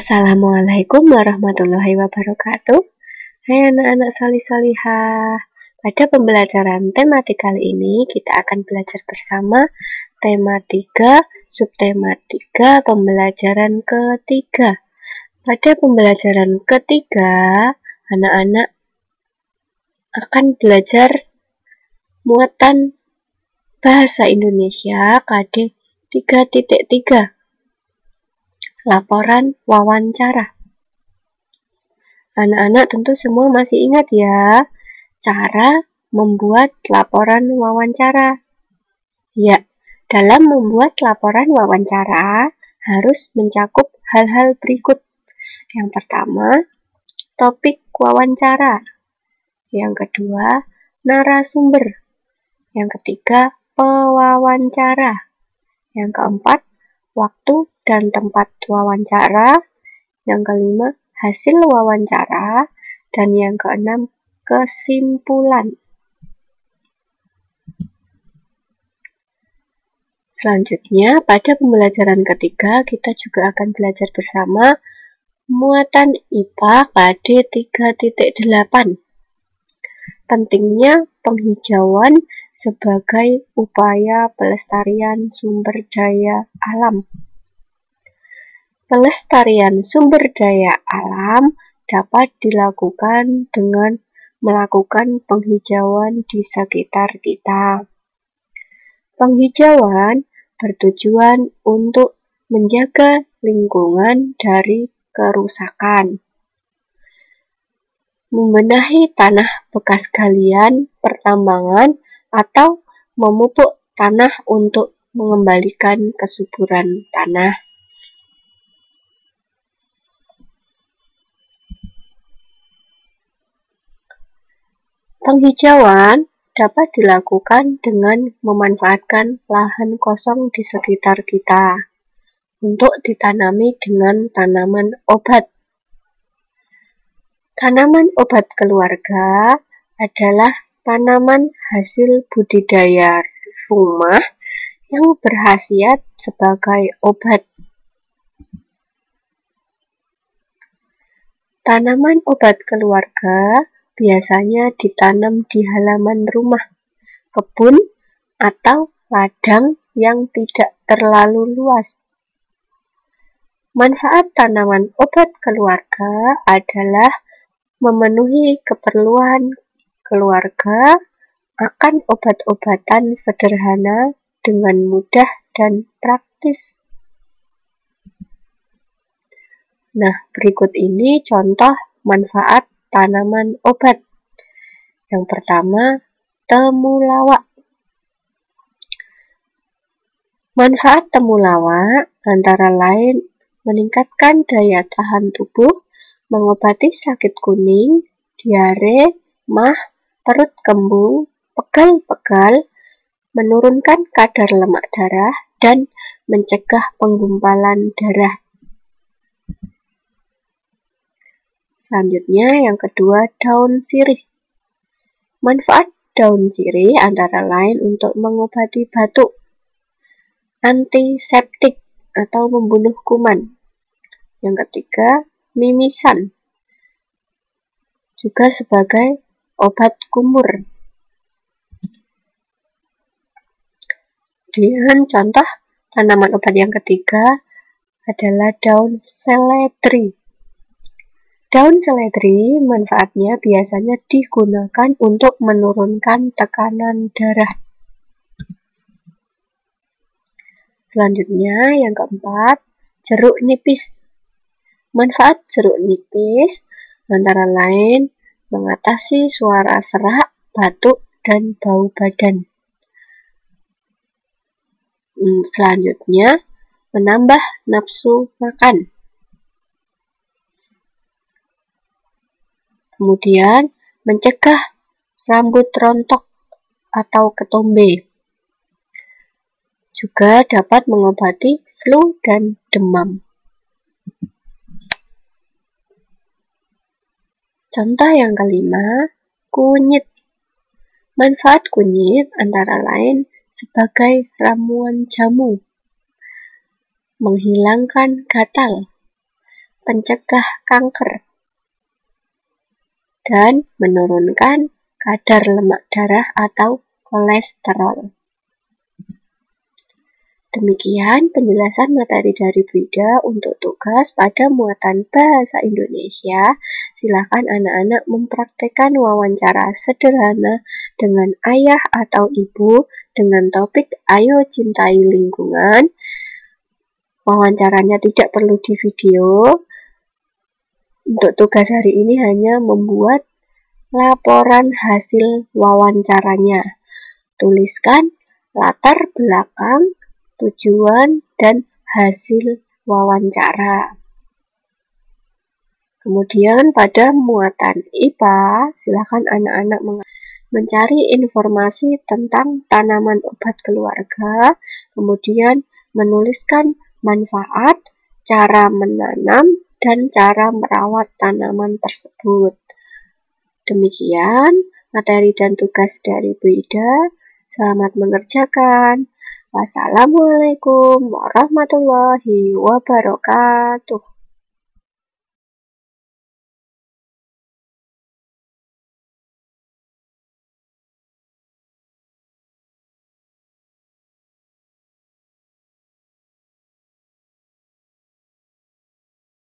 Assalamualaikum warahmatullahi wabarakatuh. Hai anak-anak salih-salihah. Pada pembelajaran tematik kali ini kita akan belajar bersama tema 3, subtema 3, pembelajaran ketiga. Pada pembelajaran ketiga, anak-anak akan belajar muatan bahasa Indonesia KD 3.3. Laporan wawancara. Anak-anak tentu semua masih ingat ya, cara membuat laporan wawancara. Ya, dalam membuat laporan wawancara harus mencakup hal-hal berikut. Yang pertama, topik wawancara. Yang kedua, narasumber. Yang ketiga, pewawancara. Yang keempat, waktu dan tempat wawancara. Yang kelima, hasil wawancara. Dan yang keenam, kesimpulan. Selanjutnya, pada pembelajaran ketiga, kita juga akan belajar bersama muatan IPA KD 3.8. Pentingnya penghijauan sebagai upaya pelestarian sumber daya alam. Pelestarian sumber daya alam dapat dilakukan dengan melakukan penghijauan di sekitar kita. Penghijauan bertujuan untuk menjaga lingkungan dari kerusakan, membenahi tanah bekas galian pertambangan atau memupuk tanah untuk mengembalikan kesuburan tanah. Penghijauan dapat dilakukan dengan memanfaatkan lahan kosong di sekitar kita untuk ditanami dengan tanaman obat. Tanaman obat keluarga adalah tanaman hasil budidaya rumah yang berkhasiat sebagai obat. Tanaman obat keluarga biasanya ditanam di halaman rumah, kebun, atau ladang yang tidak terlalu luas. Manfaat tanaman obat keluarga adalah memenuhi keperluan keluarga akan obat-obatan sederhana dengan mudah dan praktis. Nah, berikut ini contoh manfaat tanaman obat. Yang pertama, temulawak. Manfaat temulawak antara lain meningkatkan daya tahan tubuh, mengobati sakit kuning, diare, mah, perut kembung, pegal-pegal, menurunkan kadar lemak darah, dan mencegah penggumpalan darah. Selanjutnya yang kedua, daun sirih. Manfaat daun sirih antara lain untuk mengobati batuk, antiseptik atau membunuh kuman. Yang ketiga, mimisan, juga sebagai obat kumur. Dan contoh tanaman obat yang ketiga adalah daun seledri. Daun seledri manfaatnya biasanya digunakan untuk menurunkan tekanan darah. Selanjutnya yang keempat, jeruk nipis. Manfaat jeruk nipis antara lain mengatasi suara serak, batuk, dan bau badan. Selanjutnya, menambah nafsu makan. Kemudian, mencegah rambut rontok atau ketombe. Juga dapat mengobati flu dan demam. Contoh yang kelima, kunyit. Manfaat kunyit antara lain sebagai ramuan jamu, menghilangkan gatal, pencegah kanker dan menurunkan kadar lemak darah atau kolesterol. Demikian penjelasan materi dari Bu Ida untuk tugas pada muatan bahasa Indonesia. Silakan anak-anak mempraktekkan wawancara sederhana dengan ayah atau ibu dengan topik Ayo Cintai Lingkungan. Wawancaranya tidak perlu di video. Untuk tugas hari ini hanya membuat laporan hasil wawancaranya. Tuliskan latar belakang, tujuan, dan hasil wawancara. Kemudian pada muatan IPA, silakan anak-anak mencari informasi tentang tanaman obat keluarga, kemudian menuliskan manfaat, cara menanam, dan cara merawat tanaman tersebut. Demikian materi dan tugas dari Bu Ida. Selamat mengerjakan. Wassalamualaikum warahmatullahi wabarakatuh.